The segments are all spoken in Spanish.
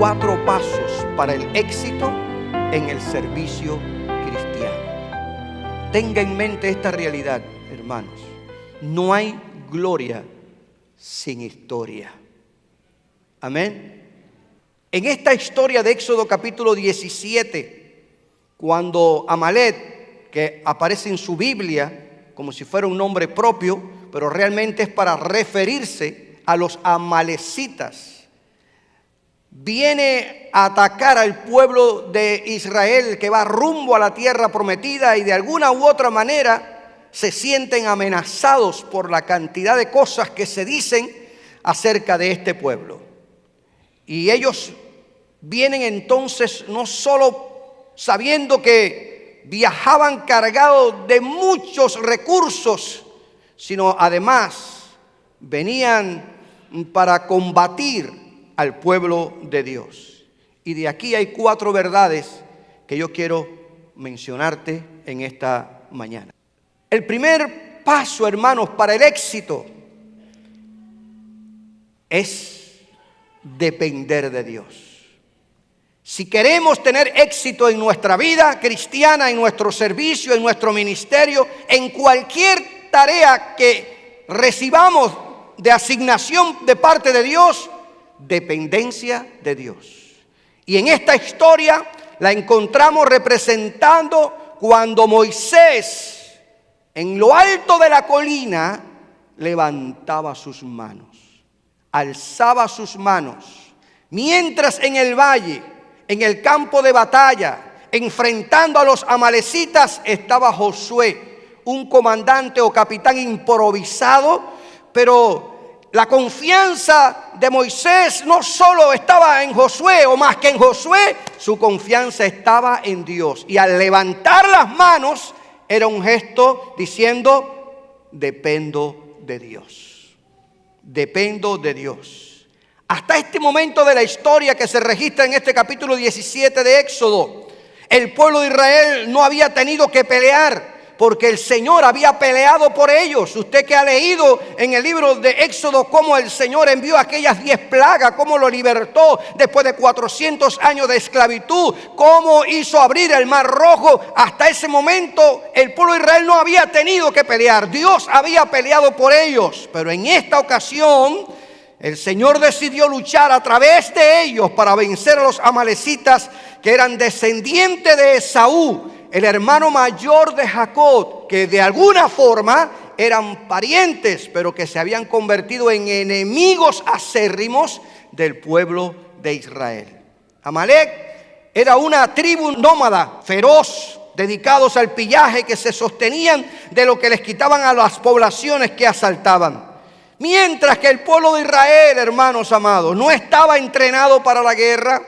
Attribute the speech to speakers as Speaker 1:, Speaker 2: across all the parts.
Speaker 1: 4 pasos para el éxito en el servicio cristiano. Tenga en mente esta realidad, hermanos. No hay gloria sin historia. Amén. En esta historia de Éxodo capítulo 17, cuando Amalek, que aparece en su Biblia como si fuera un nombre propio, pero realmente es para referirse a los amalecitas, viene a atacar al pueblo de Israel que va rumbo a la tierra prometida, y de alguna u otra manera se sienten amenazados por la cantidad de cosas que se dicen acerca de este pueblo. Y ellos vienen entonces no solo sabiendo que viajaban cargados de muchos recursos, sino además venían para combatir al pueblo de Dios. Y de aquí hay 4 verdades que yo quiero mencionarte en esta mañana. El primer paso, hermanos, para el éxito es depender de Dios. Si queremos tener éxito en nuestra vida cristiana, en nuestro servicio, en nuestro ministerio, en cualquier tarea que recibamos de asignación de parte de Dios, dependencia de Dios. Y en esta historia la encontramos representando cuando Moisés, en lo alto de la colina, levantaba sus manos, alzaba sus manos, mientras en el valle, en el campo de batalla, enfrentando a los amalecitas, estaba Josué, un comandante o capitán improvisado, pero la confianza de Moisés no solo estaba en Josué, o más que en Josué, su confianza estaba en Dios. Y al levantar las manos era un gesto diciendo: dependo de Dios, dependo de Dios. Hasta este momento de la historia que se registra en este capítulo 17 de Éxodo, el pueblo de Israel no había tenido que pelear, porque el Señor había peleado por ellos. Usted que ha leído en el libro de Éxodo cómo el Señor envió aquellas 10 plagas, cómo lo libertó después de 400 años de esclavitud, cómo hizo abrir el Mar Rojo. Hasta ese momento el pueblo de Israel no había tenido que pelear. Dios había peleado por ellos. Pero en esta ocasión el Señor decidió luchar a través de ellos para vencer a los amalecitas, que eran descendientes de Esaú, el hermano mayor de Jacob, que de alguna forma eran parientes, pero que se habían convertido en enemigos acérrimos del pueblo de Israel. Amalek era una tribu nómada, feroz, dedicados al pillaje, que se sostenían de lo que les quitaban a las poblaciones que asaltaban. Mientras que el pueblo de Israel, hermanos amados, no estaba entrenado para la guerra,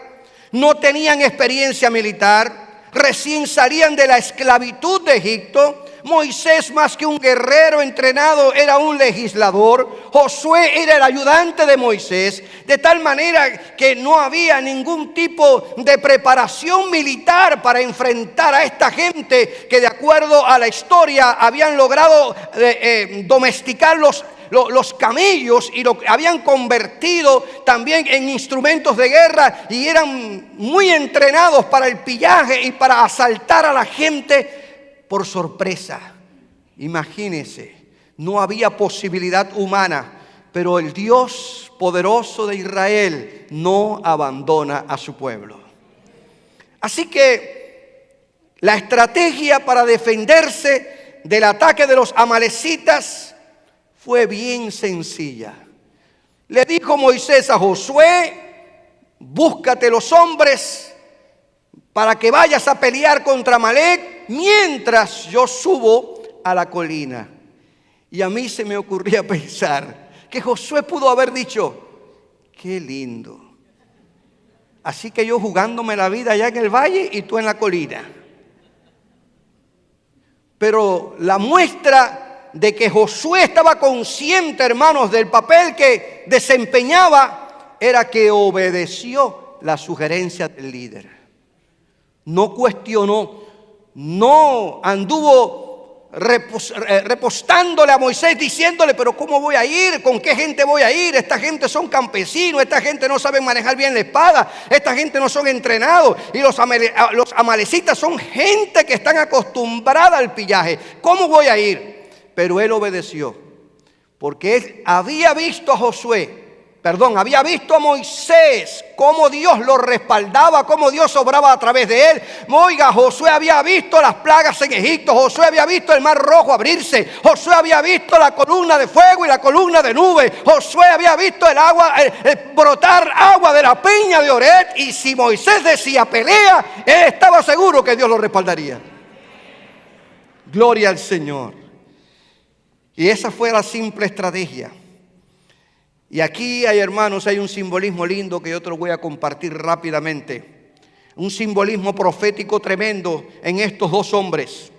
Speaker 1: no tenían experiencia militar, recién salían de la esclavitud de Egipto. Moisés, más que un guerrero entrenado, era un legislador. Josué era el ayudante de Moisés, de tal manera que no había ningún tipo de preparación militar para enfrentar a esta gente que, de acuerdo a la historia, habían logrado domesticar los camellos y lo habían convertido también en instrumentos de guerra, y eran muy entrenados para el pillaje y para asaltar a la gente por sorpresa. Imagínense, no había posibilidad humana, pero el Dios poderoso de Israel no abandona a su pueblo. Así que la estrategia para defenderse del ataque de los amalecitas fue bien sencilla. Le dijo Moisés a Josué: búscate los hombres para que vayas a pelear contra Amalek mientras yo subo a la colina. Y a mí se me ocurría pensar que Josué pudo haber dicho: qué lindo. Así que yo jugándome la vida allá en el valle y tú en la colina. Pero la muestra de que Josué estaba consciente, hermanos, del papel que desempeñaba, era que obedeció la sugerencia del líder. No cuestionó, no anduvo repostándole a Moisés, diciéndole: pero ¿cómo voy a ir? ¿Con qué gente voy a ir? Esta gente son campesinos, esta gente no sabe manejar bien la espada, esta gente no son entrenados, y los amalecitas son gente que están acostumbrada al pillaje. ¿Cómo voy a ir? Pero él obedeció, porque él había visto había visto a Moisés, cómo Dios lo respaldaba, cómo Dios obraba a través de él. Oiga, Josué había visto las plagas en Egipto, Josué había visto el mar rojo abrirse, Josué había visto la columna de fuego y la columna de nube, Josué había visto el agua, brotar agua de la peña de Oret. Y si Moisés decía pelea, él estaba seguro que Dios lo respaldaría. Gloria al Señor. Y esa fue la simple estrategia. Y aquí hay, hermanos, hay un simbolismo lindo que yo te lo voy a compartir rápidamente. Un simbolismo profético tremendo en estos dos hombres.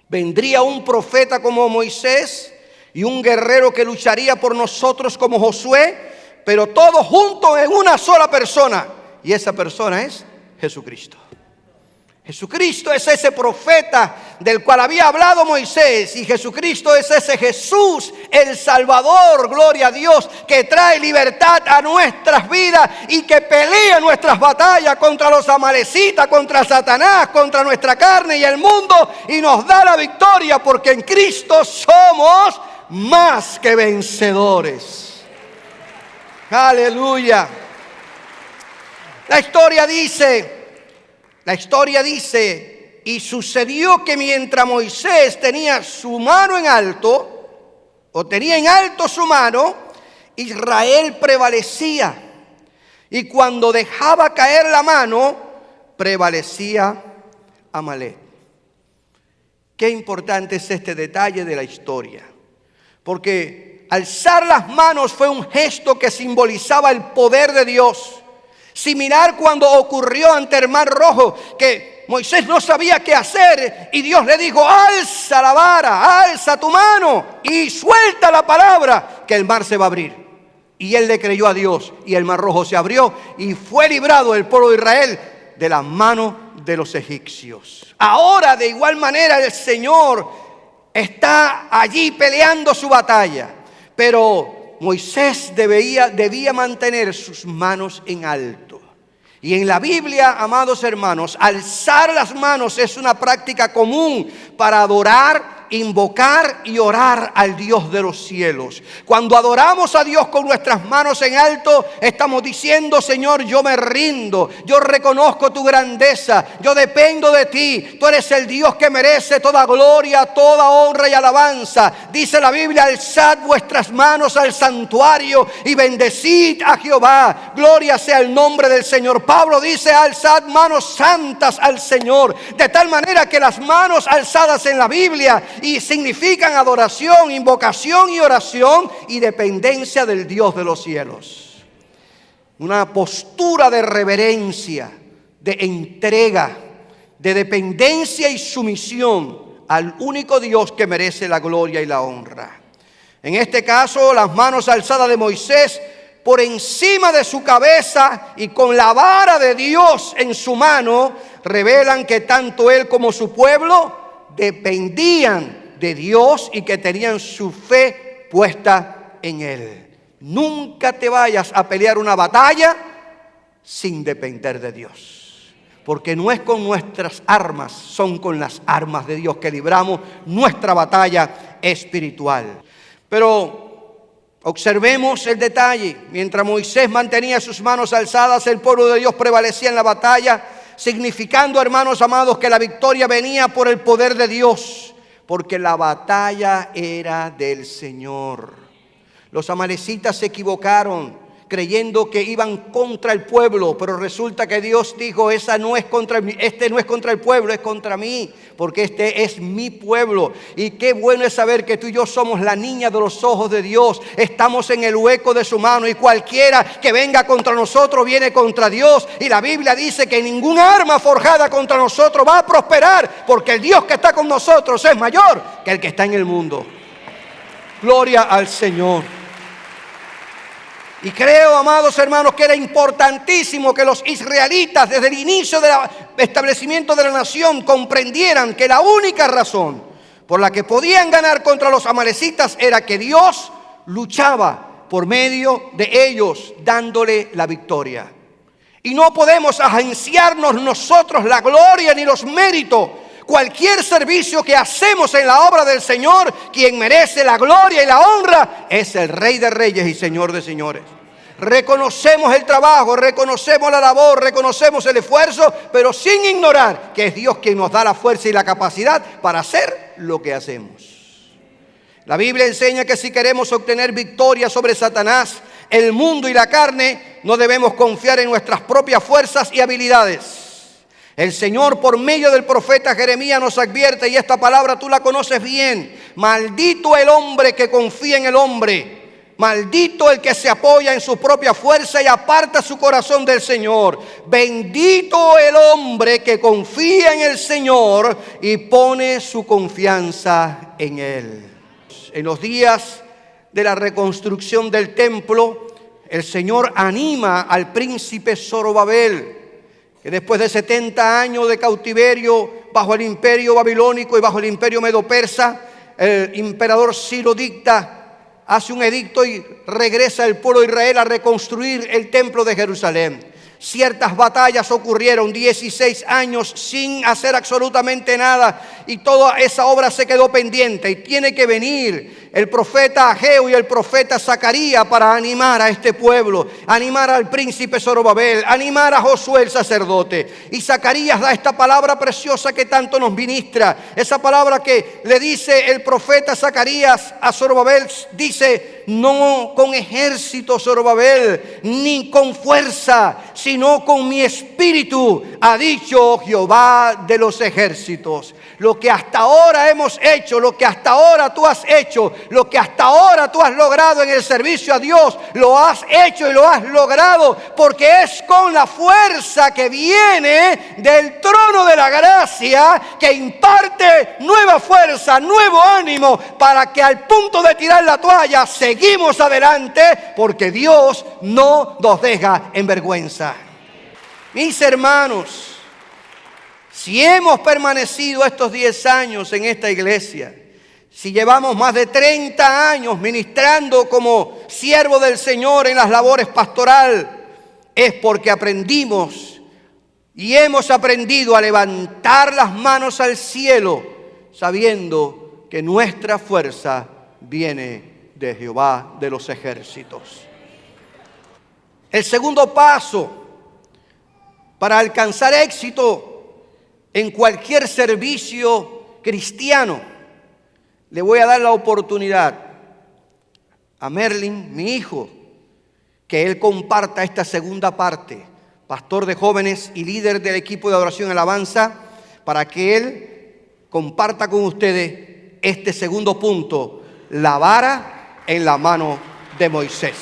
Speaker 1: Vendría un profeta como Moisés y un guerrero que lucharía por nosotros como Josué, pero todos juntos en una sola persona. Y esa persona es Jesucristo. Jesucristo es ese profeta del cual había hablado Moisés, y Jesucristo es ese Jesús, el Salvador, gloria a Dios, que trae libertad a nuestras vidas y que pelea nuestras batallas contra los amalecitas, contra Satanás, contra nuestra carne y el mundo, y nos da la victoria, porque en Cristo somos más que vencedores. Aleluya. La historia dice, y sucedió que mientras Moisés tenía su mano en alto, o tenía en alto su mano, Israel prevalecía. Y cuando dejaba caer la mano, prevalecía Amalec. Qué importante es este detalle de la historia, porque alzar las manos fue un gesto que simbolizaba el poder de Dios. Similar cuando ocurrió ante el Mar Rojo, que Moisés no sabía qué hacer y Dios le dijo: alza la vara, alza tu mano y suelta la palabra, que el mar se va a abrir. Y él le creyó a Dios y el Mar Rojo se abrió y fue librado el pueblo de Israel de las manos de los egipcios. Ahora, de igual manera, el Señor está allí peleando su batalla, pero Moisés debía mantener sus manos en alto. Y en la Biblia, amados hermanos, alzar las manos es una práctica común para adorar, invocar y orar al Dios de los cielos. Cuando adoramos a Dios con nuestras manos en alto, estamos diciendo: Señor, yo me rindo, yo reconozco tu grandeza, yo dependo de ti, tú eres el Dios que merece toda gloria, toda honra y alabanza. Dice la Biblia: alzad vuestras manos al santuario y bendecid a Jehová, gloria sea el nombre del Señor. Pablo dice: alzad manos santas al Señor. De tal manera que las manos alzadas en la Biblia y significan adoración, invocación y oración y dependencia del Dios de los cielos. Una postura de reverencia, de entrega, de dependencia y sumisión al único Dios que merece la gloria y la honra. En este caso, las manos alzadas de Moisés por encima de su cabeza y con la vara de Dios en su mano revelan que tanto él como su pueblo dependían de Dios y que tenían su fe puesta en Él. Nunca te vayas a pelear una batalla sin depender de Dios, porque no es con nuestras armas, son con las armas de Dios que libramos nuestra batalla espiritual. Pero observemos el detalle. Mientras Moisés mantenía sus manos alzadas, el pueblo de Dios prevalecía en la batalla, significando, hermanos amados, que la victoria venía por el poder de Dios, porque la batalla era del Señor. Los amalecitas se equivocaron creyendo que iban contra el pueblo, pero resulta que Dios dijo: este no es contra el pueblo, es contra mí, porque este es mi pueblo. Y qué bueno es saber que tú y yo somos la niña de los ojos de Dios, estamos en el hueco de su mano, y cualquiera que venga contra nosotros viene contra Dios. Y la Biblia dice que ningún arma forjada contra nosotros va a prosperar, porque el Dios que está con nosotros es mayor que el que está en el mundo. Gloria al Señor. Y creo, amados hermanos, que era importantísimo que los israelitas desde el inicio del establecimiento de la nación comprendieran que la única razón por la que podían ganar contra los amalecitas era que Dios luchaba por medio de ellos, dándole la victoria. Y no podemos agenciarnos nosotros la gloria ni los méritos. Cualquier servicio que hacemos en la obra del Señor, quien merece la gloria y la honra es el Rey de Reyes y Señor de Señores. Reconocemos el trabajo, reconocemos la labor, reconocemos el esfuerzo, pero sin ignorar que es Dios quien nos da la fuerza y la capacidad para hacer lo que hacemos. La Biblia enseña que si queremos obtener victoria sobre Satanás, el mundo y la carne, no debemos confiar en nuestras propias fuerzas y habilidades. El Señor, por medio del profeta Jeremías, nos advierte, y esta palabra tú la conoces bien: maldito el hombre que confía en el hombre. Maldito el que se apoya en su propia fuerza y aparta su corazón del Señor. Bendito el hombre que confía en el Señor y pone su confianza en Él. En los días de la reconstrucción del templo, el Señor anima al príncipe Zorobabel, que después de 70 años de cautiverio bajo el imperio babilónico y bajo el imperio medo-persa, el emperador Ciro dicta, hace un edicto y regresa el pueblo de Israel a reconstruir el templo de Jerusalén. Ciertas batallas ocurrieron, 16 años sin hacer absolutamente nada, y toda esa obra se quedó pendiente. Y tiene que venir el profeta Ageo y el profeta Zacarías para animar a este pueblo, animar al príncipe Zorobabel, animar a Josué el sacerdote. Y Zacarías da esta palabra preciosa que tanto nos ministra. Esa palabra que le dice el profeta Zacarías a Zorobabel, dice: no con ejército, Zorobabel, ni con fuerza, sino con mi espíritu, ha dicho Jehová de los ejércitos. Lo que hasta ahora hemos hecho, lo que hasta ahora tú has hecho, lo que hasta ahora tú has logrado en el servicio a Dios, lo has hecho y lo has logrado porque es con la fuerza que viene del trono de la gracia, que imparte nueva fuerza, nuevo ánimo, para que al punto de tirar la toalla seguimos adelante, porque Dios no nos deja en vergüenza. Mis hermanos, si hemos permanecido estos 10 años en esta iglesia, si llevamos más de 30 años ministrando como siervo del Señor en las labores pastorales, es porque aprendimos y hemos aprendido a levantar las manos al cielo, sabiendo que nuestra fuerza viene de Jehová de los ejércitos. El segundo paso para alcanzar éxito en cualquier servicio cristiano, le voy a dar la oportunidad a Merlin, mi hijo, que él comparta esta segunda parte, pastor de jóvenes y líder del equipo de adoración y alabanza, para que él comparta con ustedes este segundo punto, la vara en la mano de Moisés.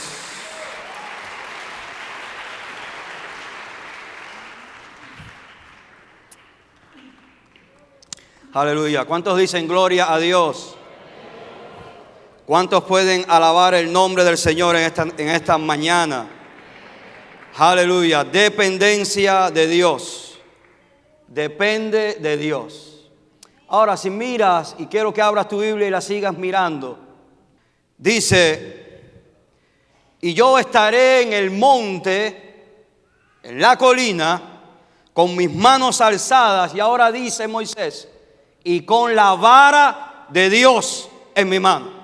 Speaker 2: Aleluya. ¿Cuántos dicen gloria a Dios? ¿Cuántos pueden alabar el nombre del Señor en esta mañana? Aleluya. Dependencia de Dios. Depende de Dios. Ahora, si miras, y quiero que abras tu Biblia y la sigas mirando, dice: y yo estaré en el monte, en la colina, con mis manos alzadas. Y ahora dice Moisés: y con la vara de Dios en mi mano.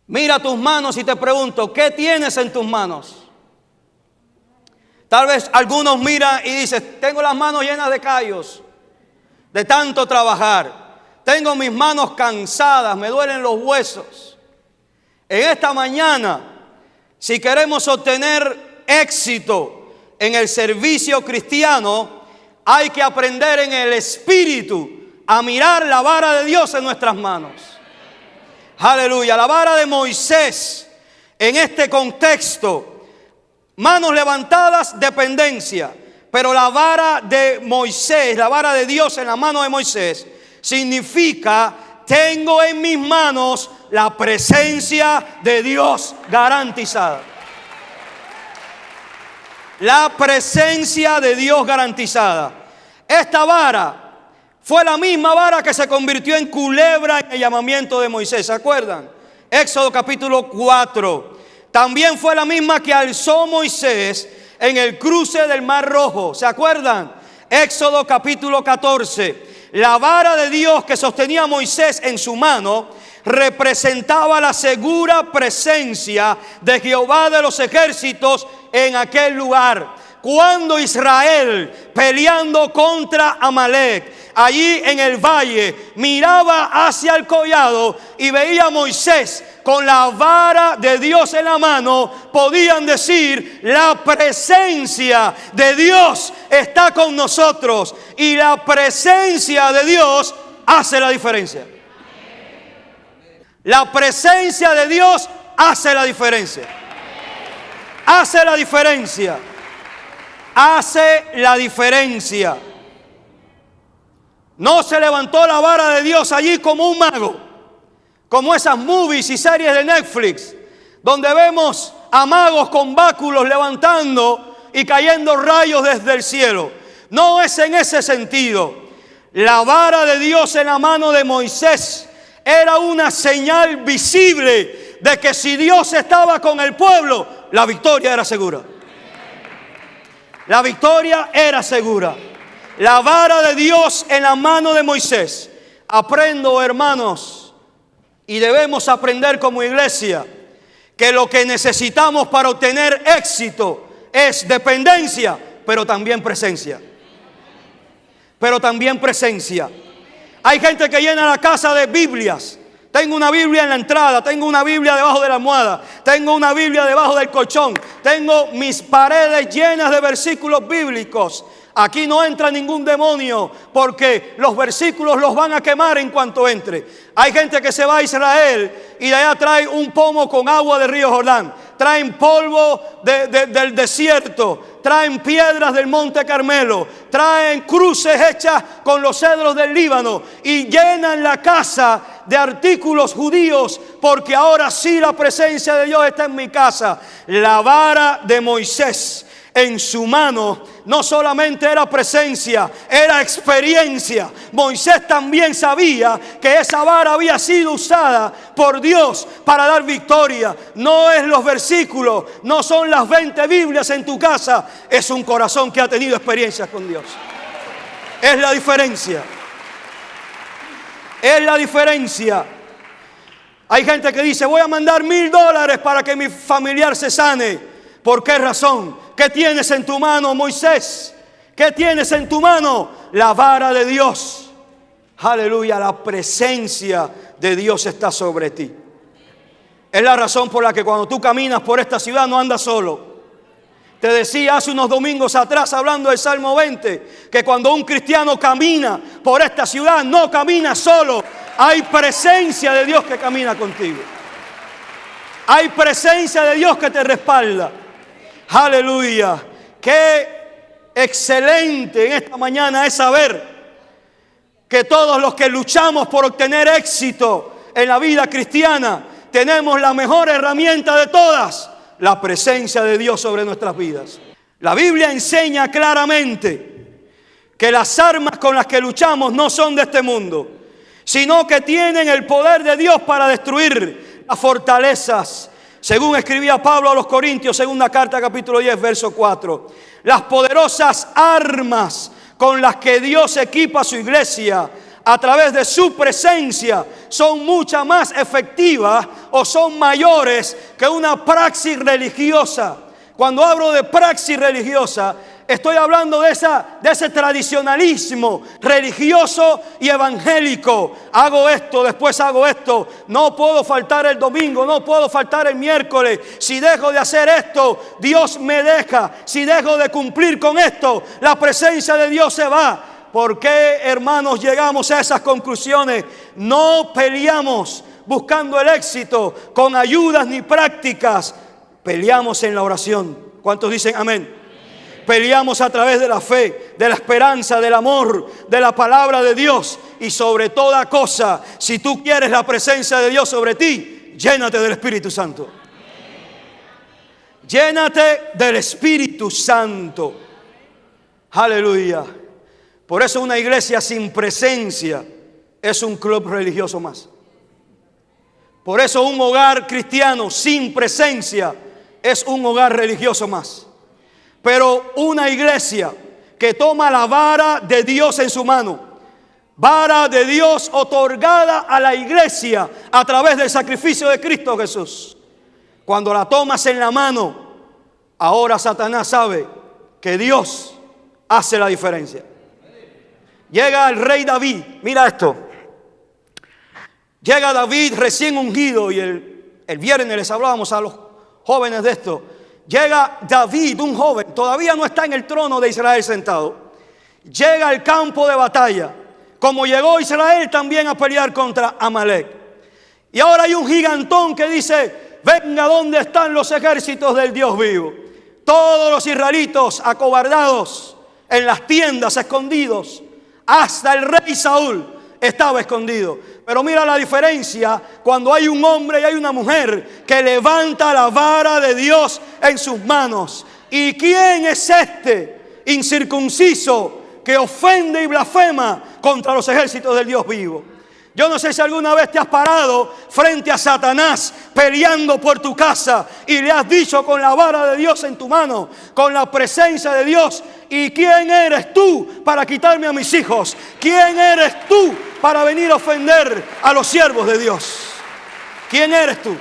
Speaker 2: Mira tus manos y te pregunto, ¿qué tienes en tus manos? Tal vez algunos miran y dicen: tengo las manos llenas de callos, de tanto trabajar. Tengo mis manos cansadas, me duelen los huesos. En esta mañana, si queremos obtener éxito en el servicio cristiano, hay que aprender en el espíritu a mirar la vara de Dios en nuestras manos. Aleluya. La vara de Moisés en este contexto, manos levantadas, dependencia. Pero la vara de Moisés, la vara de Dios en la mano de Moisés, significa: tengo en mis manos la presencia de Dios garantizada. La presencia de Dios garantizada. Esta vara Fue la misma vara que se convirtió en culebra en el llamamiento de Moisés. ¿Se acuerdan? Éxodo capítulo 4. También fue la misma que alzó Moisés en el cruce del Mar Rojo. ¿Se acuerdan? Éxodo capítulo 14. La vara de Dios que sostenía a Moisés en su mano representaba la segura presencia de Jehová de los ejércitos en aquel lugar. Cuando Israel, peleando contra Amalek, allí en el valle, miraba hacia el collado y veía a Moisés con la vara de Dios en la mano, podían decir: la presencia de Dios está con nosotros. Y la presencia de Dios hace la diferencia. La presencia de Dios hace la diferencia. Hace la diferencia. Hace la diferencia. No se levantó la vara de Dios allí como un mago, como esas movies y series de Netflix, donde vemos a magos con báculos levantando y cayendo rayos desde el cielo. No es en ese sentido. La vara de Dios en la mano de Moisés era una señal visible de que si Dios estaba con el pueblo, la victoria era segura. La victoria era segura. La vara de Dios en la mano de Moisés. Aprendo, hermanos, y debemos aprender como iglesia, que lo que necesitamos para obtener éxito es dependencia, pero también presencia. Pero también presencia. Hay gente que llena la casa de Biblias. Tengo una Biblia en la entrada, tengo una Biblia debajo de la almohada, tengo una Biblia debajo del colchón, tengo mis paredes llenas de versículos bíblicos. Aquí no entra ningún demonio porque los versículos los van a quemar en cuanto entre. Hay gente que se va a Israel y de allá trae un pomo con agua del río Jordán. Traen polvo del desierto, traen piedras del monte Carmelo, traen cruces hechas con los cedros del Líbano y llenan la casa de artículos judíos, porque ahora sí la presencia de Dios está en mi casa. La vara de Moisés en su mano no solamente era presencia, era experiencia. Moisés también sabía que esa vara había sido usada por Dios para dar victoria. No es los versículos, no son las 20 Biblias en tu casa, es un corazón que ha tenido experiencias con Dios. Es la diferencia. Es la diferencia. Hay gente que dice: voy a mandar $1,000 para que mi familiar se sane. ¿Por qué razón? ¿Qué tienes en tu mano, Moisés? ¿Qué tienes en tu mano? La vara de Dios. Aleluya, la presencia de Dios está sobre ti. Es la razón por la que cuando tú caminas por esta ciudad no andas solo. Te decía hace unos domingos atrás, hablando del Salmo 20, que cuando un cristiano camina por esta ciudad, no camina solo. Hay presencia de Dios que camina contigo. Hay presencia de Dios que te respalda. Aleluya. Qué excelente en esta mañana es saber que todos los que luchamos por obtener éxito en la vida cristiana tenemos la mejor herramienta de todas: la presencia de Dios sobre nuestras vidas. La Biblia enseña claramente que las armas con las que luchamos no son de este mundo, sino que tienen el poder de Dios para destruir las fortalezas. Según escribía Pablo a los Corintios, segunda carta, capítulo 10, verso 4. Las poderosas armas con las que Dios equipa a su iglesia a través de su presencia son mucho más efectivas o son mayores que una praxis religiosa. Cuando hablo de praxis religiosa, estoy hablando de ese tradicionalismo religioso y evangélico. Hago esto, después hago esto. No puedo faltar el domingo, no puedo faltar el miércoles. Si dejo de hacer esto, Dios me deja. Si dejo de cumplir con esto, la presencia de Dios se va. ¿Por qué, hermanos, llegamos a esas conclusiones? No peleamos buscando el éxito con ayudas ni prácticas. Peleamos en la oración. ¿Cuántos dicen amén? Peleamos a través de la fe, de la esperanza, del amor, de la palabra de Dios. Y sobre toda cosa, si tú quieres la presencia de Dios sobre ti, llénate del Espíritu Santo. Llénate del Espíritu Santo. Aleluya. Por eso una iglesia sin presencia es un club religioso más. Por eso un hogar cristiano sin presencia es un hogar religioso más. Pero una iglesia que toma la vara de Dios en su mano, vara de Dios otorgada a la iglesia a través del sacrificio de Cristo Jesús. Cuando la tomas en la mano, ahora Satanás sabe que Dios hace la diferencia. Llega el rey David, mira esto. Llega David recién ungido, y el viernes les hablábamos a los jóvenes de esto. Llega David, un joven, todavía no está en el trono de Israel sentado. Llega al campo de batalla, como llegó Israel también a pelear contra Amalek. Y ahora hay un gigantón que dice: venga, ¿dónde están los ejércitos del Dios vivo? Todos los israelitos acobardados en las tiendas, escondidos. Hasta el rey Saúl estaba escondido. Pero mira la diferencia cuando hay un hombre y hay una mujer que levanta la vara de Dios en sus manos. ¿Y quién es este incircunciso que ofende y blasfema contra los ejércitos del Dios vivo? Yo no sé si alguna vez te has parado frente a Satanás peleando por tu casa y le has dicho con la vara de Dios en tu mano, con la presencia de Dios: ¿y quién eres tú para quitarme a mis hijos? ¿Quién eres tú para venir a ofender a los siervos de Dios? ¿Quién eres tú?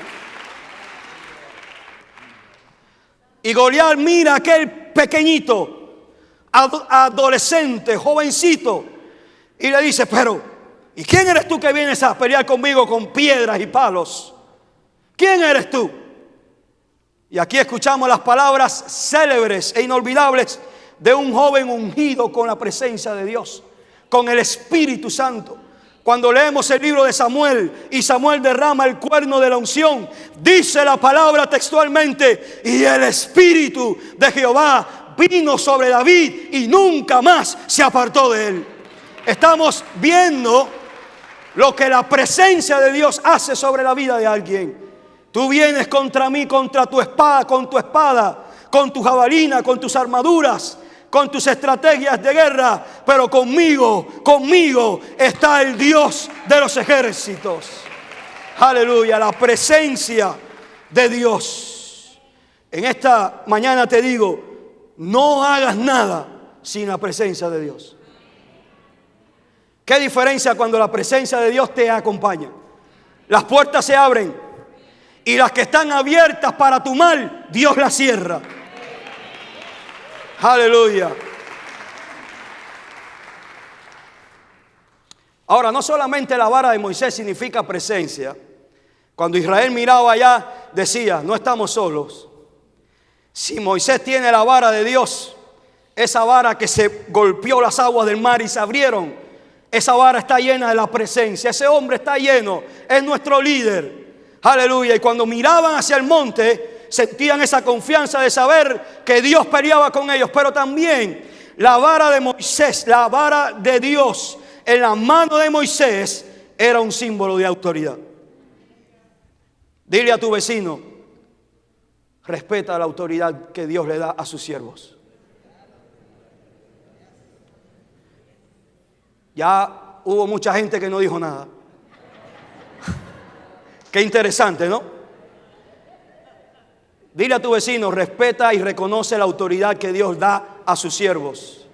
Speaker 2: Y Goliat mira a aquel pequeñito, adolescente, jovencito, y le dice: pero ¿y quién eres tú que vienes a pelear conmigo con piedras y palos? ¿Quién eres tú? Y aquí escuchamos las palabras célebres e inolvidables de un joven ungido con la presencia de Dios, con el Espíritu Santo. Cuando leemos el libro de Samuel y Samuel derrama el cuerno de la unción, dice la palabra textualmente: y el Espíritu de Jehová vino sobre David y nunca más se apartó de él. Estamos viendo lo que la presencia de Dios hace sobre la vida de alguien. Tú vienes contra mí, contra tu espada, con tu jabalina, con tus armaduras, con tus estrategias de guerra, pero conmigo está el Dios de los ejércitos. Aleluya, la presencia de Dios. En esta mañana te digo: no hagas nada sin la presencia de Dios. ¿Qué diferencia cuando la presencia de Dios te acompaña? Las puertas se abren y las que están abiertas para tu mal, Dios las cierra. Aleluya. Ahora, no solamente la vara de Moisés significa presencia. Cuando Israel miraba allá, decía: no estamos solos. Si Moisés tiene la vara de Dios, esa vara que se golpeó las aguas del mar y se abrieron, esa vara está llena de la presencia. Ese hombre está lleno, es nuestro líder. Aleluya. Y cuando miraban hacia el monte, sentían esa confianza de saber que Dios peleaba con ellos. Pero también la vara de Moisés, la vara de Dios en la mano de Moisés, era un símbolo de autoridad. Dile a tu vecino: respeta la autoridad que Dios le da a sus siervos. Ya hubo mucha gente que no dijo nada. Qué interesante, ¿no? Dile a tu vecino: respeta y reconoce la autoridad que Dios da a sus siervos.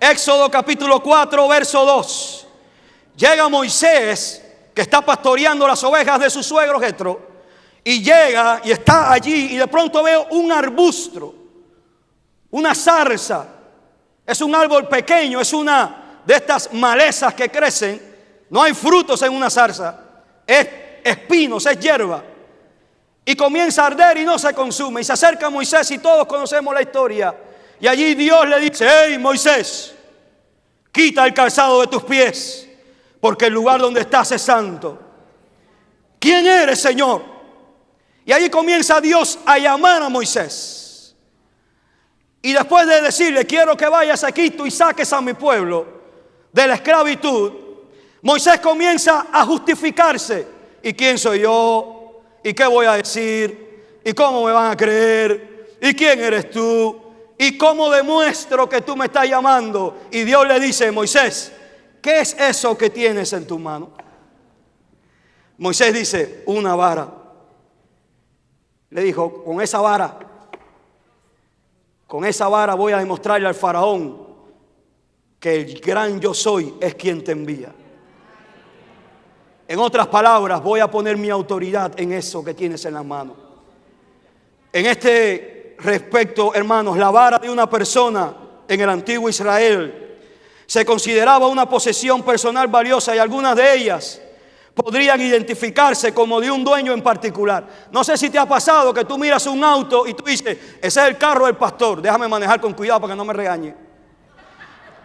Speaker 2: Éxodo capítulo 4, verso 2. Llega Moisés, que está pastoreando las ovejas de su suegro Jetro, y llega y está allí, y de pronto veo un arbusto, una zarza. Es un árbol pequeño, es una de estas malezas que crecen. No hay frutos en una zarza, es espinos, es hierba. Y comienza a arder y no se consume. Y se acerca Moisés, y todos conocemos la historia. Y allí Dios le dice: hey Moisés, quita el calzado de tus pies, porque el lugar donde estás es santo. ¿Quién eres, Señor? Y allí comienza Dios a llamar a Moisés. Y después de decirle: quiero que vayas a Egipto y saques a mi pueblo de la esclavitud, Moisés comienza a justificarse. ¿Y quién soy yo? ¿Y qué voy a decir? ¿Y cómo me van a creer? ¿Y quién eres tú? ¿y cómo demuestro que tú me estás llamando? Y Dios le dice: Moisés, ¿qué es eso que tienes en tu mano? Moisés dice: una vara. Le dijo: con esa vara voy a demostrarle al faraón que el gran yo soy es quien te envía. En otras palabras, voy a poner mi autoridad en eso que tienes en la mano. En este respecto, hermanos, la vara de una persona en el antiguo Israel se consideraba una posesión personal valiosa, y algunas de ellas podrían identificarse como de un dueño en particular. No sé si te ha pasado que tú miras un auto y tú dices: ese es el carro del pastor, déjame manejar con cuidado para que no me regañe.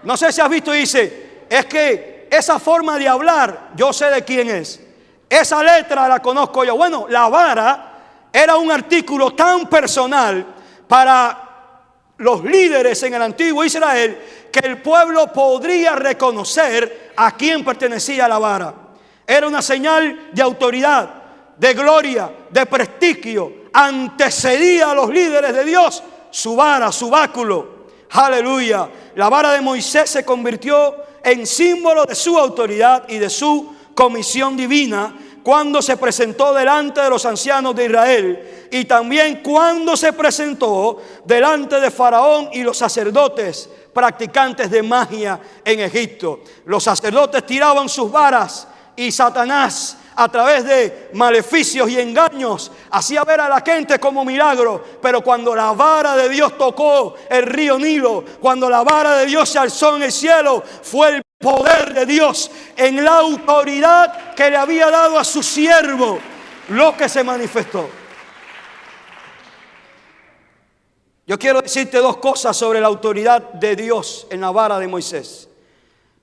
Speaker 2: No sé si has visto y dice: es que esa forma de hablar, yo sé de quién es. Esa letra la conozco yo. Bueno, la vara era un artículo tan personal para los líderes en el antiguo Israel que el pueblo podría reconocer a quién pertenecía la vara. Era una señal de autoridad, de gloria, de prestigio. Antecedía a los líderes de Dios su vara, su báculo. Aleluya. La vara de Moisés se convirtió en símbolo de su autoridad y de su comisión divina cuando se presentó delante de los ancianos de Israel, y también cuando se presentó delante de Faraón y los sacerdotes practicantes de magia en Egipto. Los sacerdotes tiraban sus varas y Satanás, a través de maleficios y engaños, hacía ver a la gente como milagro. Pero cuando la vara de Dios tocó el río Nilo, cuando la vara de Dios se alzó en el cielo, fue el poder de Dios en la autoridad que le había dado a su siervo lo que se manifestó. Yo quiero decirte dos cosas sobre la autoridad de Dios en la vara de Moisés.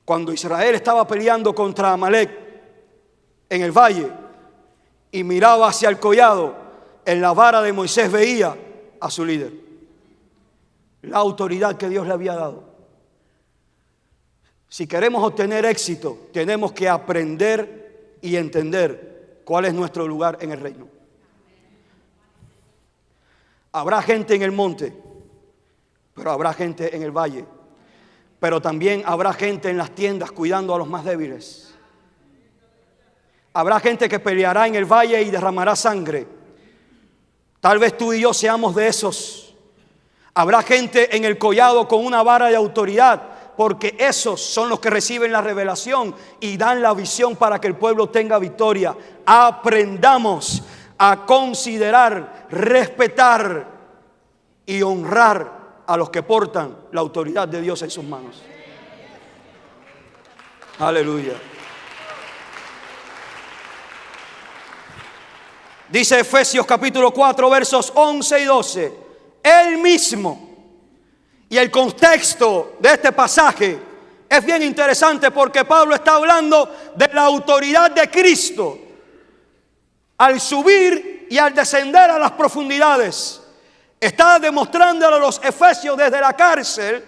Speaker 2: Cuando Israel estaba peleando contra Amalek en el valle y miraba hacia el collado, en la vara de Moisés veía a su líder. La autoridad que Dios le había dado. Si queremos obtener éxito, tenemos que aprender y entender cuál es nuestro lugar en el reino. Habrá gente en el monte, pero habrá gente en el valle. Pero también habrá gente en las tiendas cuidando a los más débiles. Habrá gente que peleará en el valle y derramará sangre. Tal vez tú y yo seamos de esos. Habrá gente en el collado con una vara de autoridad, porque esos son los que reciben la revelación y dan la visión para que el pueblo tenga victoria. Aprendamos a considerar, respetar y honrar a los que portan la autoridad de Dios en sus manos. Aleluya. Dice Efesios capítulo 4 versos 11 y 12. Él mismo. Y el contexto de este pasaje es bien interesante, porque Pablo está hablando de la autoridad de Cristo al subir y al descender a las profundidades. Está demostrándole a los efesios desde la cárcel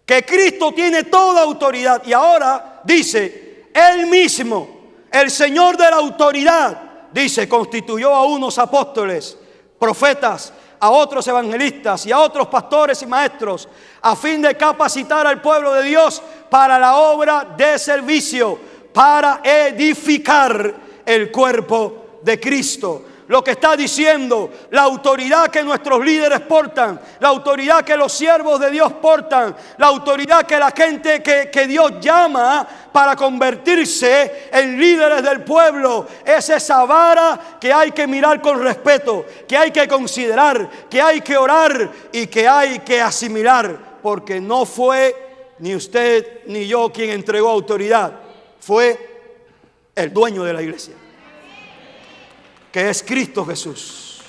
Speaker 2: que Cristo tiene toda autoridad. Y ahora dice: Él mismo, el Señor de la autoridad, dice, constituyó a unos apóstoles, profetas, a otros evangelistas y a otros pastores y maestros, a fin de capacitar al pueblo de Dios para la obra de servicio, para edificar el cuerpo de Cristo. Lo que está diciendo, la autoridad que nuestros líderes portan, la autoridad que los siervos de Dios portan, la autoridad que la gente que Dios llama para convertirse en líderes del pueblo, es esa vara que hay que mirar con respeto, que hay que considerar, que hay que orar y que hay que asimilar, porque no fue ni usted ni yo quien entregó autoridad, fue el dueño de la iglesia, que es Cristo Jesús.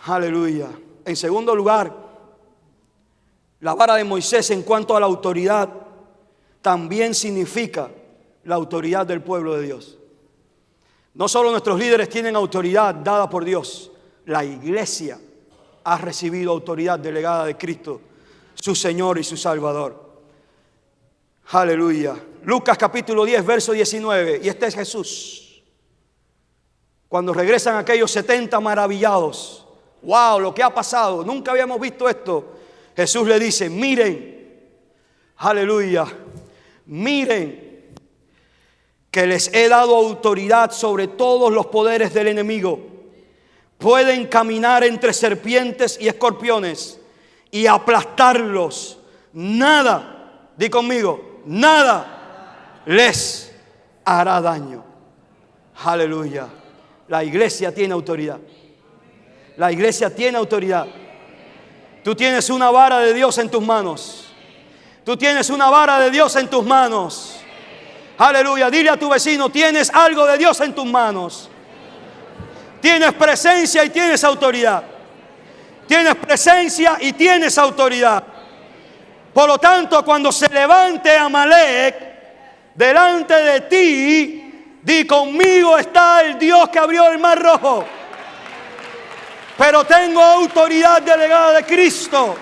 Speaker 2: Aleluya. En segundo lugar, la vara de Moisés en cuanto a la autoridad también significa la autoridad del pueblo de Dios. No solo nuestros líderes tienen autoridad dada por Dios, la iglesia ha recibido autoridad delegada de Cristo, su Señor y su Salvador. Aleluya. Lucas capítulo 10, verso 19. Y este es Jesús. Cuando regresan aquellos 70 maravillados. ¡Wow! Lo que ha pasado. Nunca habíamos visto esto. Jesús le dice, miren, aleluya, miren que les he dado autoridad sobre todos los poderes del enemigo. Pueden caminar entre serpientes y escorpiones y aplastarlos. Nada, di conmigo, nada les hará daño. Aleluya. La iglesia tiene autoridad. La iglesia tiene autoridad. Tú tienes una vara de Dios en tus manos. Tú tienes una vara de Dios en tus manos. Aleluya. Dile a tu vecino, tienes algo de Dios en tus manos. Tienes presencia y tienes autoridad. Tienes presencia y tienes autoridad. Por lo tanto, cuando se levante Amalek delante de ti, di, conmigo está el Dios que abrió el mar rojo. Pero tengo autoridad delegada de Cristo.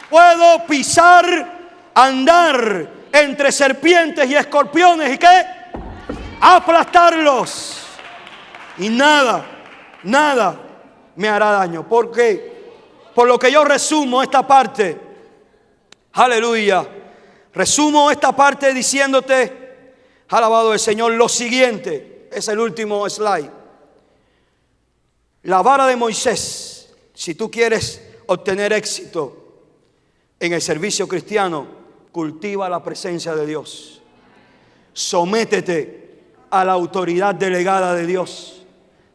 Speaker 2: Puedo pisar, andar entre serpientes y escorpiones. ¿Y qué? Aplastarlos. Y nada me hará daño. ¿Por qué? Por lo que yo resumo esta parte. Aleluya. Resumo esta parte diciéndote, alabado el Señor, lo siguiente. Es el último slide. La vara de Moisés, si tú quieres obtener éxito en el servicio cristiano, cultiva la presencia de Dios. Sométete a la autoridad delegada de Dios.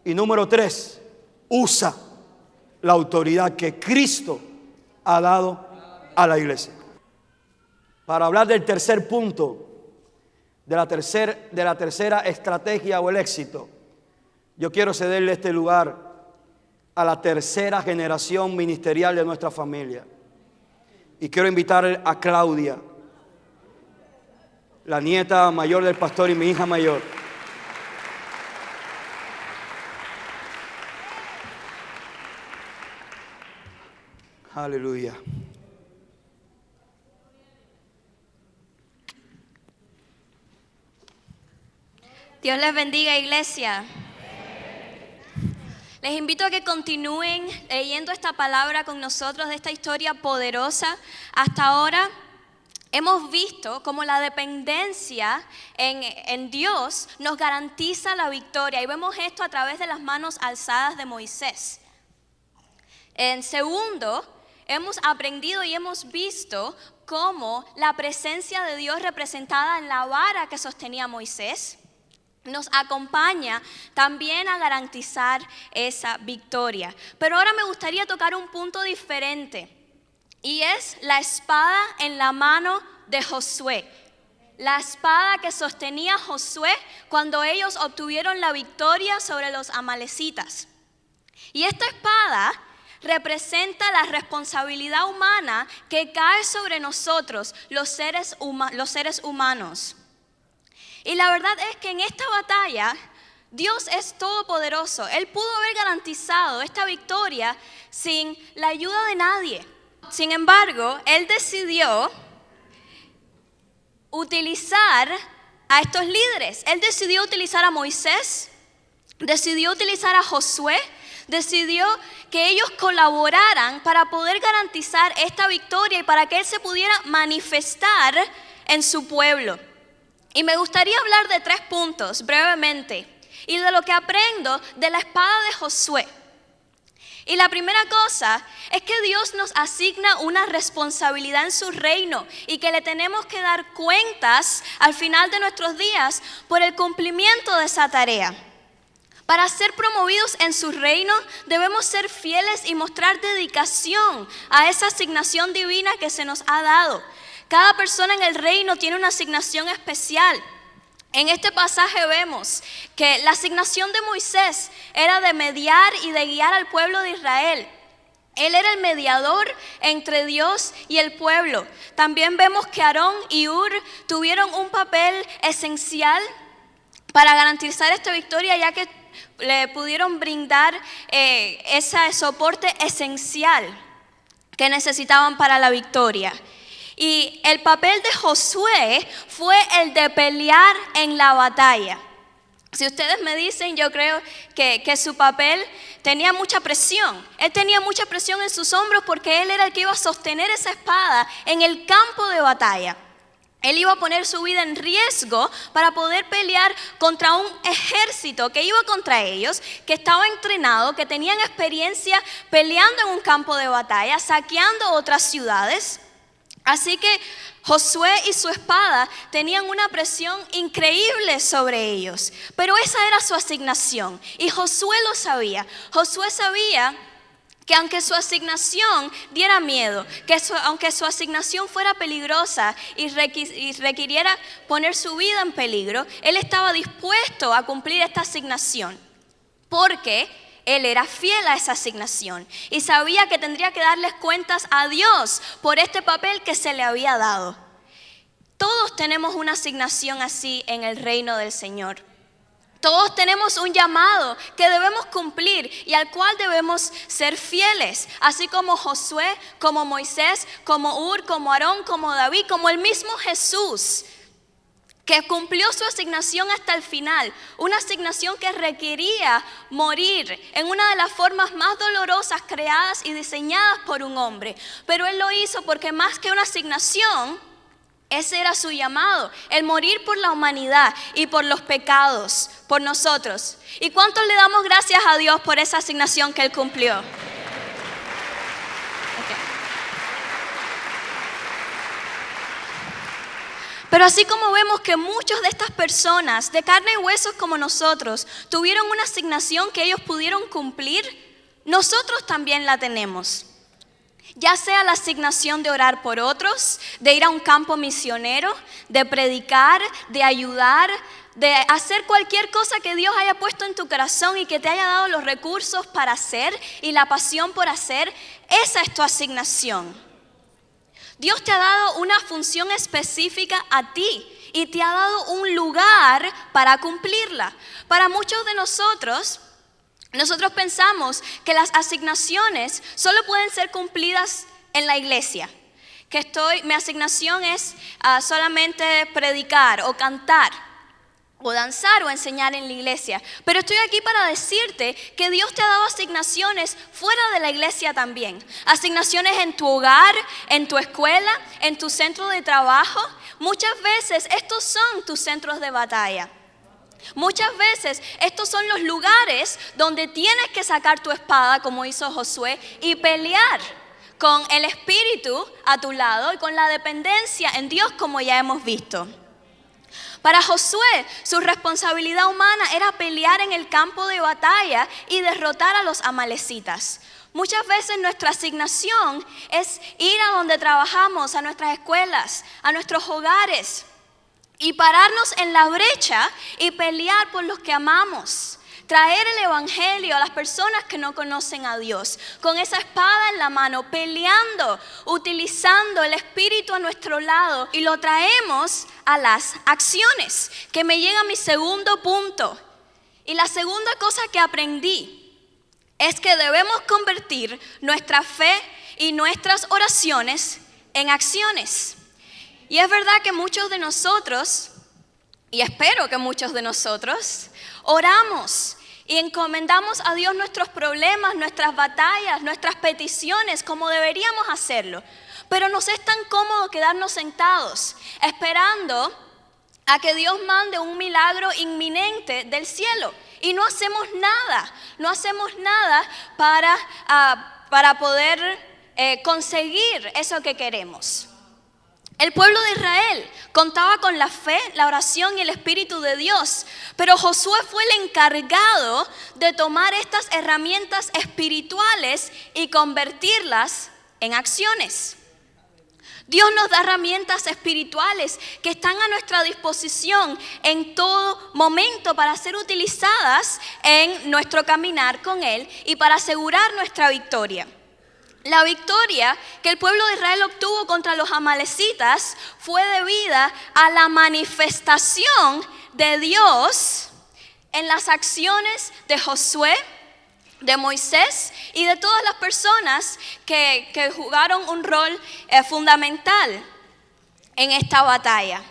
Speaker 2: Y número 3, usa la autoridad que Cristo ha dado a la iglesia. Para hablar del tercer punto, de la tercera estrategia o el éxito, yo quiero cederle este lugar a la tercera generación ministerial de nuestra familia. Y quiero invitar a Claudia, la nieta mayor del pastor y mi hija mayor. Aleluya.
Speaker 3: Dios les bendiga, iglesia. Les invito a que continúen leyendo esta palabra con nosotros de esta historia poderosa. Hasta ahora hemos visto cómo la dependencia en Dios nos garantiza la victoria. Y vemos esto a través de las manos alzadas de Moisés. En segundo, hemos aprendido y hemos visto cómo la presencia de Dios representada en la vara que sostenía Moisés nos acompaña también a garantizar esa victoria. Pero ahora me gustaría tocar un punto diferente, y es la espada en la mano de Josué. La espada que sostenía Josué cuando ellos obtuvieron la victoria sobre los amalecitas. Y esta espada representa la responsabilidad humana que cae sobre nosotros, los seres humanos. Y la verdad es que en esta batalla Dios es todopoderoso. Él pudo haber garantizado esta victoria sin la ayuda de nadie. Sin embargo, Él decidió utilizar a estos líderes. Él decidió utilizar a Moisés, decidió utilizar a Josué, decidió que ellos colaboraran para poder garantizar esta victoria y para que Él se pudiera manifestar en su pueblo. Y me gustaría hablar de 3 puntos brevemente y de lo que aprendo de la espada de Josué. Y la primera cosa es que Dios nos asigna una responsabilidad en su reino y que le tenemos que dar cuentas al final de nuestros días por el cumplimiento de esa tarea. Para ser promovidos en su reino debemos ser fieles y mostrar dedicación a esa asignación divina que se nos ha dado. Cada persona en el reino tiene una asignación especial. En este pasaje vemos que la asignación de Moisés era de mediar y de guiar al pueblo de Israel. Él era el mediador entre Dios y el pueblo. También vemos que Aarón y Hur tuvieron un papel esencial para garantizar esta victoria, ya que le pudieron brindar ese soporte esencial que necesitaban para la victoria. Y el papel de Josué fue el de pelear en la batalla. Si ustedes me dicen, yo creo que su papel tenía mucha presión. Él tenía mucha presión en sus hombros porque él era el que iba a sostener esa espada en el campo de batalla. Él iba a poner su vida en riesgo para poder pelear contra un ejército que iba contra ellos, que estaba entrenado, que tenían experiencia peleando en un campo de batalla, saqueando otras ciudades. Así que Josué y su espada tenían una presión increíble sobre ellos, pero esa era su asignación y Josué lo sabía. Josué sabía que aunque su asignación diera miedo, aunque su asignación fuera peligrosa y requiriera poner su vida en peligro, él estaba dispuesto a cumplir esta asignación, porque él era fiel a esa asignación y sabía que tendría que darles cuentas a Dios por este papel que se le había dado. Todos tenemos una asignación así en el reino del Señor. Todos tenemos un llamado que debemos cumplir y al cual debemos ser fieles, así como Josué, como Moisés, como Ur, como Aarón, como David, como el mismo Jesús, que cumplió su asignación hasta el final, una asignación que requería morir en una de las formas más dolorosas creadas y diseñadas por un hombre. Pero él lo hizo porque más que una asignación, ese era su llamado, el morir por la humanidad y por los pecados, por nosotros. ¿Y cuántos le damos gracias a Dios por esa asignación que él cumplió? Pero así como vemos que muchos de estas personas de carne y huesos como nosotros tuvieron una asignación que ellos pudieron cumplir, nosotros también la tenemos. Ya sea la asignación de orar por otros, de ir a un campo misionero, de predicar, de ayudar, de hacer cualquier cosa que Dios haya puesto en tu corazón y que te haya dado los recursos para hacer y la pasión por hacer, esa es tu asignación. Dios te ha dado una función específica a ti y te ha dado un lugar para cumplirla. Para muchos de nosotros pensamos que las asignaciones solo pueden ser cumplidas en la iglesia. Mi asignación es solamente predicar o cantar, o danzar o enseñar en la iglesia. Pero estoy aquí para decirte que Dios te ha dado asignaciones fuera de la iglesia también. Asignaciones en tu hogar, en tu escuela, en tu centro de trabajo. Muchas veces estos son tus centros de batalla. Muchas veces estos son los lugares donde tienes que sacar tu espada como hizo Josué y pelear con el Espíritu a tu lado y con la dependencia en Dios como ya hemos visto. Para Josué, su responsabilidad humana era pelear en el campo de batalla y derrotar a los amalecitas. Muchas veces nuestra asignación es ir a donde trabajamos, a nuestras escuelas, a nuestros hogares y pararnos en la brecha y pelear por los que amamos. Traer el evangelio a las personas que no conocen a Dios, con esa espada en la mano, peleando, utilizando el Espíritu a nuestro lado y lo traemos a las acciones, que me llega a mi segundo punto. Y la segunda cosa que aprendí es que debemos convertir nuestra fe y nuestras oraciones en acciones. Y es verdad que muchos de nosotros, y espero que muchos de nosotros, oramos y encomendamos a Dios nuestros problemas, nuestras batallas, nuestras peticiones, como deberíamos hacerlo. Pero nos es tan cómodo quedarnos sentados, esperando a que Dios mande un milagro inminente del cielo. Y no hacemos nada para poder conseguir eso que queremos. El pueblo de Israel contaba con la fe, la oración y el Espíritu de Dios, pero Josué fue el encargado de tomar estas herramientas espirituales y convertirlas en acciones. Dios nos da herramientas espirituales que están a nuestra disposición en todo momento para ser utilizadas en nuestro caminar con Él y para asegurar nuestra victoria. La victoria que el pueblo de Israel obtuvo contra los amalecitas fue debida a la manifestación de Dios en las acciones de Josué, de Moisés y de todas las personas que jugaron un rol fundamental en esta batalla.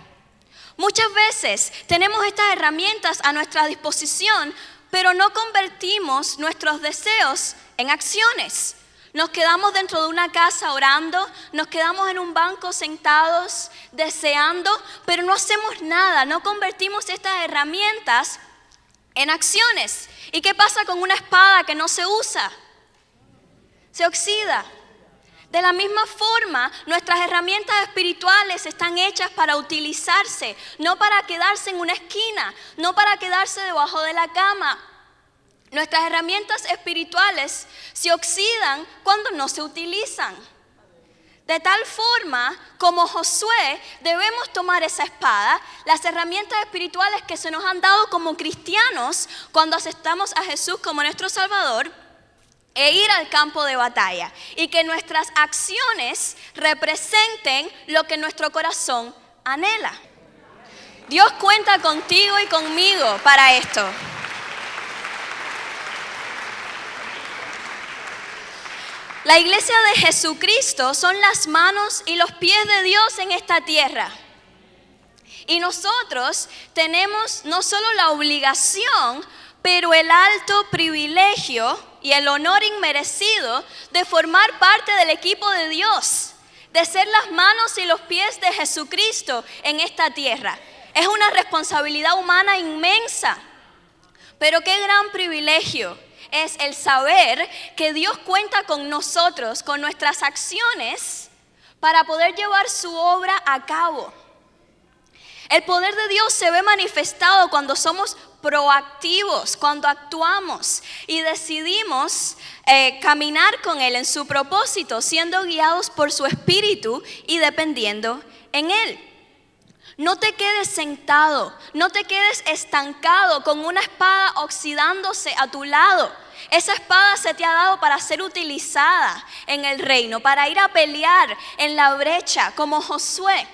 Speaker 3: Muchas veces tenemos estas herramientas a nuestra disposición, pero no convertimos nuestros deseos en acciones. Nos quedamos dentro de una casa orando, nos quedamos en un banco sentados deseando, pero no hacemos nada, no convertimos estas herramientas en acciones. ¿Y qué pasa con una espada que no se usa? Se oxida. De la misma forma, nuestras herramientas espirituales están hechas para utilizarse, no para quedarse en una esquina, no para quedarse debajo de la cama. Nuestras herramientas espirituales se oxidan cuando no se utilizan. De tal forma, como Josué, debemos tomar esa espada, las herramientas espirituales que se nos han dado como cristianos cuando aceptamos a Jesús como nuestro Salvador, e ir al campo de batalla y que nuestras acciones representen lo que nuestro corazón anhela. Dios cuenta contigo y conmigo para esto. La iglesia de Jesucristo son las manos y los pies de Dios en esta tierra. Y nosotros tenemos no solo la obligación, pero el alto privilegio y el honor inmerecido de formar parte del equipo de Dios, de ser las manos y los pies de Jesucristo en esta tierra. Es una responsabilidad humana inmensa, pero qué gran privilegio es el saber que Dios cuenta con nosotros, con nuestras acciones, para poder llevar su obra a cabo. El poder de Dios se ve manifestado cuando somos proactivos, cuando actuamos y decidimos caminar con Él en su propósito, siendo guiados por su Espíritu y dependiendo en Él. No te quedes sentado, no te quedes estancado con una espada oxidándose a tu lado. Esa espada se te ha dado para ser utilizada en el reino, para ir a pelear en la brecha como Josué.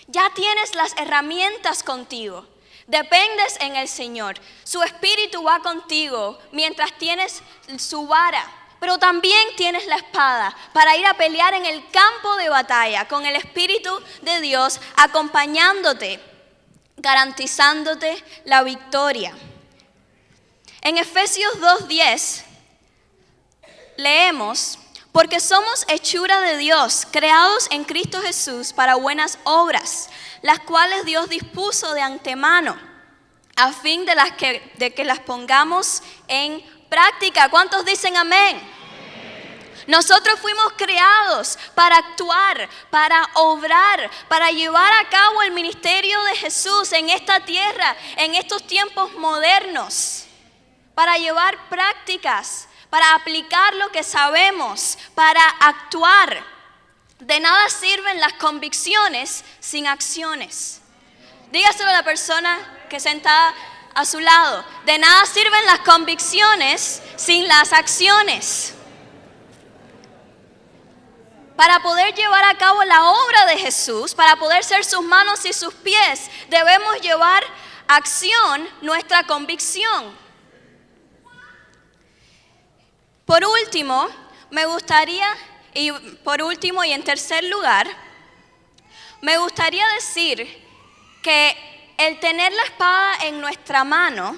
Speaker 3: Ya tienes las herramientas contigo. Dependes en el Señor. Su Espíritu va contigo mientras tienes su vara. Pero también tienes la espada para ir a pelear en el campo de batalla con el Espíritu de Dios acompañándote, garantizándote la victoria. En Efesios 2:10 leemos: porque somos hechura de Dios, creados en Cristo Jesús para buenas obras, las cuales Dios dispuso de antemano, a fin de que las pongamos en práctica. ¿Cuántos dicen amén? Nosotros fuimos creados para actuar, para obrar, para llevar a cabo el ministerio de Jesús en esta tierra, en estos tiempos modernos, para llevar prácticas, para aplicar lo que sabemos, para actuar. De nada sirven las convicciones sin acciones. Dígaselo a la persona que sentada a su lado. De nada sirven las convicciones sin las acciones. Para poder llevar a cabo la obra de Jesús, para poder ser sus manos y sus pies, debemos llevar a acción nuestra convicción. Por último, y en tercer lugar, me gustaría decir que el tener la espada en nuestra mano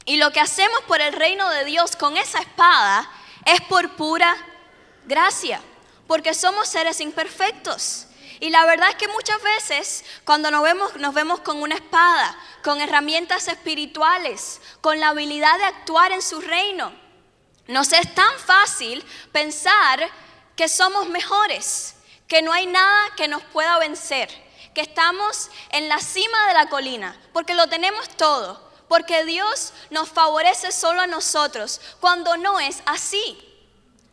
Speaker 3: y lo que hacemos por el reino de Dios con esa espada es por pura gracia, porque somos seres imperfectos. Y la verdad es que muchas veces cuando nos vemos con una espada, con herramientas espirituales, con la habilidad de actuar en su reino, nos es tan fácil pensar que somos mejores, que no hay nada que nos pueda vencer, que estamos en la cima de la colina, porque lo tenemos todo, porque Dios nos favorece solo a nosotros, cuando no es así.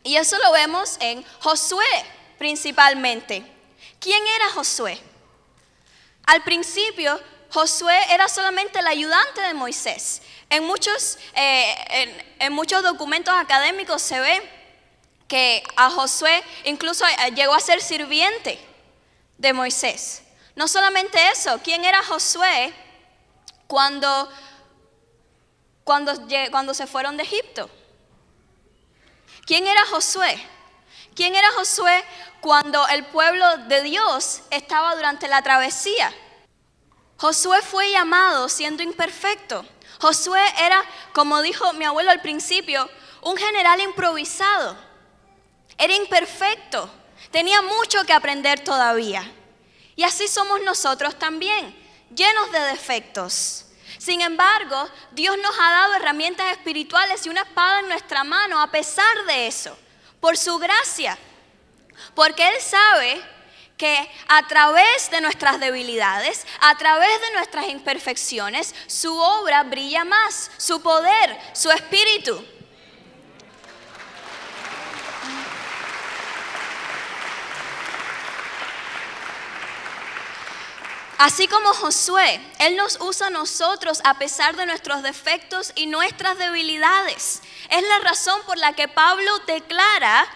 Speaker 3: Y eso lo vemos en Josué principalmente. ¿Quién era Josué? Al principio, Josué era solamente el ayudante de Moisés. En muchos documentos académicos se ve que a Josué incluso llegó a ser sirviente de Moisés. No solamente eso, ¿quién era Josué cuando se fueron de Egipto? ¿Quién era Josué? ¿Quién era Josué cuando el pueblo de Dios estaba durante la travesía? Josué fue llamado siendo imperfecto. Josué era, como dijo mi abuelo al principio, un general improvisado. Era imperfecto. Tenía mucho que aprender todavía. Y así somos nosotros también, llenos de defectos. Sin embargo, Dios nos ha dado herramientas espirituales y una espada en nuestra mano a pesar de eso, por su gracia. Porque Él sabe que a través de nuestras debilidades, a través de nuestras imperfecciones, su obra brilla más, su poder, su espíritu. Así como Josué, Él nos usa a nosotros a pesar de nuestros defectos y nuestras debilidades. Es la razón por la que Pablo declara: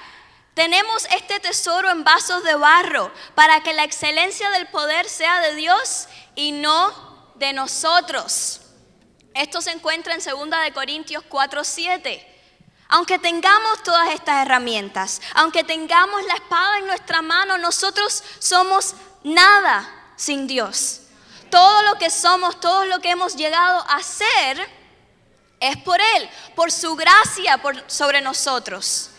Speaker 3: tenemos este tesoro en vasos de barro para que la excelencia del poder sea de Dios y no de nosotros. Esto se encuentra en 2 Corintios 4:7. Aunque tengamos todas estas herramientas, aunque tengamos la espada en nuestra mano, nosotros somos nada sin Dios. Todo lo que somos, todo lo que hemos llegado a ser es por Él, por su gracia sobre nosotros.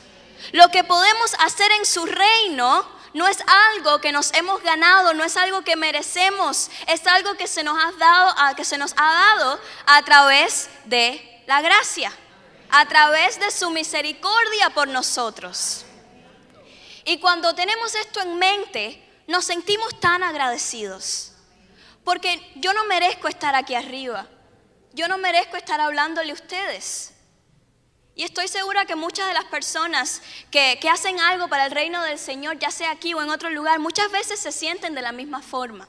Speaker 3: Lo que podemos hacer en su reino no es algo que nos hemos ganado, no es algo que merecemos, es algo que se nos ha dado a través de la gracia, a través de su misericordia por nosotros. Y cuando tenemos esto en mente, nos sentimos tan agradecidos, porque yo no merezco estar aquí arriba, yo no merezco estar hablándole a ustedes. Y estoy segura que muchas de las personas que hacen algo para el reino del Señor, ya sea aquí o en otro lugar, muchas veces se sienten de la misma forma,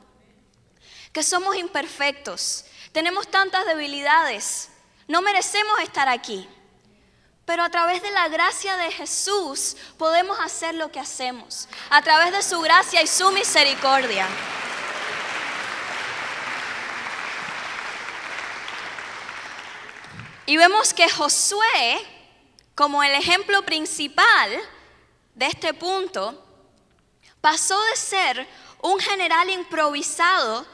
Speaker 3: que somos imperfectos, tenemos tantas debilidades, no merecemos estar aquí. Pero a través de la gracia de Jesús podemos hacer lo que hacemos. A través de su gracia y su misericordia. Y vemos que Josué, como el ejemplo principal de este punto, pasó de ser un general improvisado,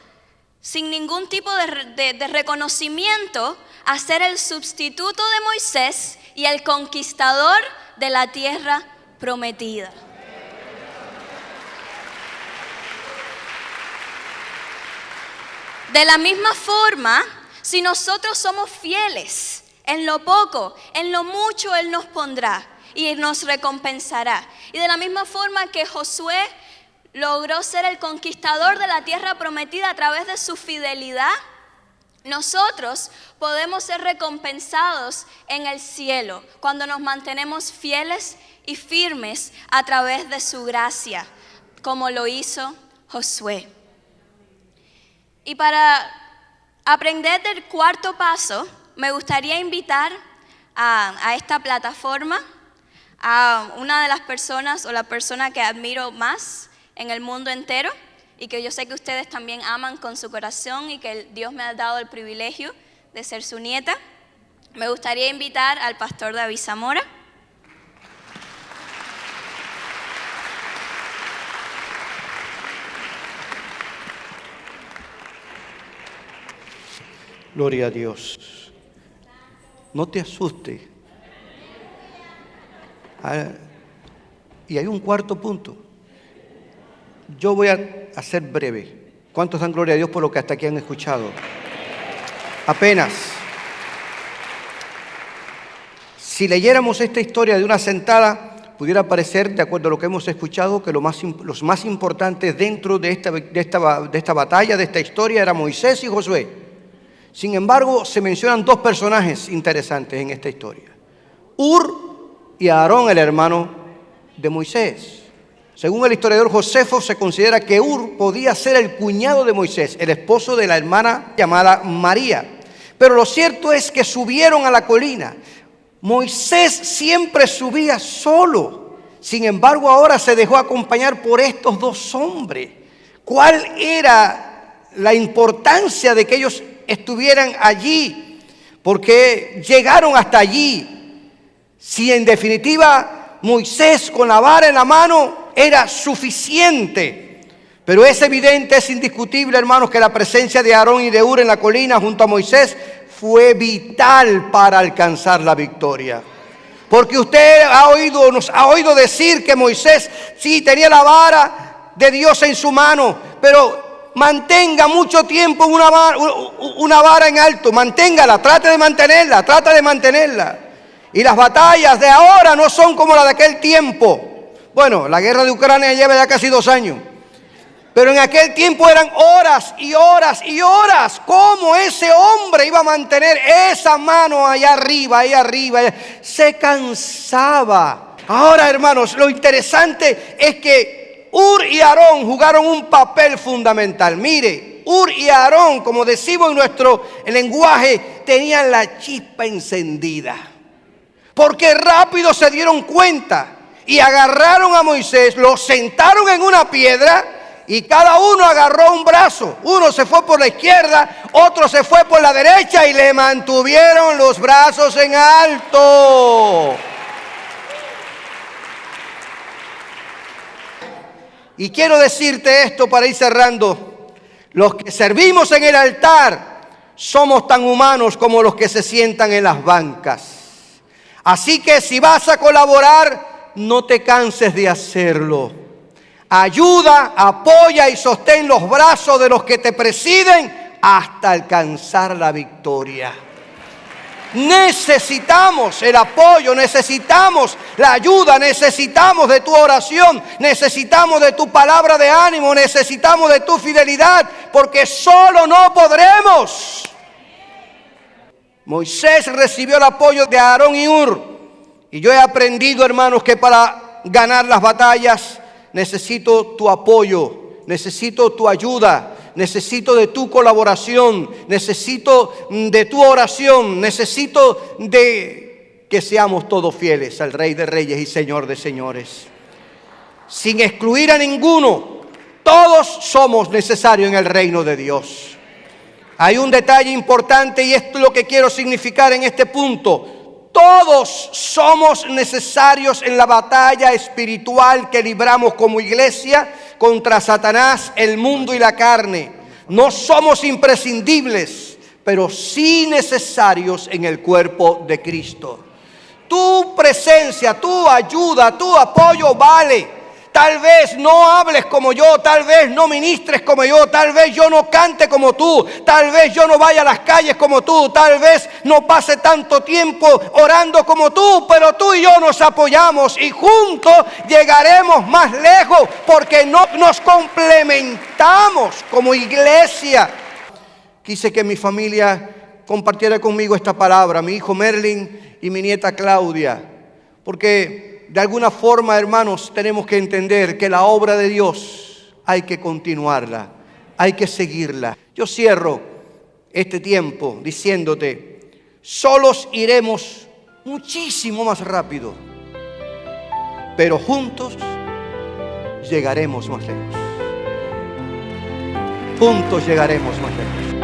Speaker 3: sin ningún tipo de reconocimiento, a ser el sustituto de Moisés y el conquistador de la tierra prometida. De la misma forma, si nosotros somos fieles en lo poco, en lo mucho Él nos pondrá y nos recompensará. Y de la misma forma que Josué logró ser el conquistador de la tierra prometida a través de su fidelidad, nosotros podemos ser recompensados en el cielo cuando nos mantenemos fieles y firmes a través de su gracia, como lo hizo Josué. Y para aprender del cuarto paso, me gustaría invitar a esta plataforma a una de las personas o la persona que admiro más en el mundo entero, y que yo sé que ustedes también aman con su corazón y que Dios me ha dado el privilegio de ser su nieta. Me gustaría invitar al pastor David Zamora.
Speaker 1: Gloria a Dios. No te asustes. Y hay un cuarto punto. Yo voy a ser breve. ¿Cuántos dan gloria a Dios por lo que hasta aquí han escuchado? Apenas. Si leyéramos esta historia de una sentada, pudiera parecer, de acuerdo a lo que hemos escuchado, que los más importantes dentro de esta batalla, de esta historia, eran Moisés y Josué. Sin embargo, se mencionan dos personajes interesantes en esta historia: Hur y Aarón, el hermano de Moisés. Según el historiador Josefo, se considera que Hur podía ser el cuñado de Moisés, el esposo de la hermana llamada María. Pero lo cierto es que subieron a la colina. Moisés siempre subía solo. Sin embargo, ahora se dejó acompañar por estos dos hombres. ¿Cuál era la importancia de que ellos estuvieran allí? Porque llegaron hasta allí. Si en definitiva Moisés con la vara en la mano era suficiente, Pero es evidente, es indiscutible, hermanos, que la presencia de Aarón y de Hur en la colina junto a Moisés fue vital para alcanzar la victoria. Porque usted nos ha oído decir que Moisés sí tenía la vara de Dios en su mano, pero mantenga mucho tiempo una vara en alto, manténgala, trate de mantenerla. Y las batallas de ahora no son como las de aquel tiempo. Bueno, la guerra de Ucrania lleva ya casi 2 años. Pero en aquel tiempo eran horas y horas y horas. ¿Cómo ese hombre iba a mantener esa mano allá arriba? Se cansaba. Ahora, hermanos, lo interesante es que Hur y Aarón jugaron un papel fundamental. Mire, Hur y Aarón, como decimos en nuestro lenguaje, tenían la chispa encendida. Porque rápido se dieron cuenta y agarraron a Moisés, lo sentaron en una piedra y cada uno agarró un brazo. Uno se fue por la izquierda, otro se fue por la derecha y le mantuvieron los brazos en alto. Y quiero decirte esto para ir cerrando. Los que servimos en el altar somos tan humanos como los que se sientan en las bancas. Así que si vas a colaborar, no te canses de hacerlo. Ayuda, apoya y sostén los brazos de los que te presiden hasta alcanzar la victoria. Necesitamos el apoyo, necesitamos la ayuda, necesitamos de tu oración, necesitamos de tu palabra de ánimo, necesitamos de tu fidelidad, porque solo no podremos. Moisés recibió el apoyo de Aarón y Hur. Y yo he aprendido, hermanos, que para ganar las batallas necesito tu apoyo, necesito tu ayuda, necesito de tu colaboración, necesito de tu oración, necesito de que seamos todos fieles al Rey de Reyes y Señor de Señores. Sin excluir a ninguno, todos somos necesarios en el reino de Dios. Hay un detalle importante y esto es lo que quiero significar en este punto. Todos somos necesarios en la batalla espiritual que libramos como iglesia contra Satanás, el mundo y la carne. No somos imprescindibles, pero sí necesarios en el cuerpo de Cristo. Tu presencia, tu ayuda, tu apoyo vale. Tal vez no hables como yo, tal vez no ministres como yo, tal vez yo no cante como tú, tal vez yo no vaya a las calles como tú, tal vez no pase tanto tiempo orando como tú, pero tú y yo nos apoyamos y juntos llegaremos más lejos porque nos complementamos como iglesia. Quise que mi familia compartiera conmigo esta palabra, mi hijo Merlin y mi nieta Claudia, porque de alguna forma, hermanos, tenemos que entender que la obra de Dios hay que continuarla, hay que seguirla. Yo cierro este tiempo diciéndote, solos iremos muchísimo más rápido, pero juntos llegaremos más lejos. Juntos llegaremos más lejos.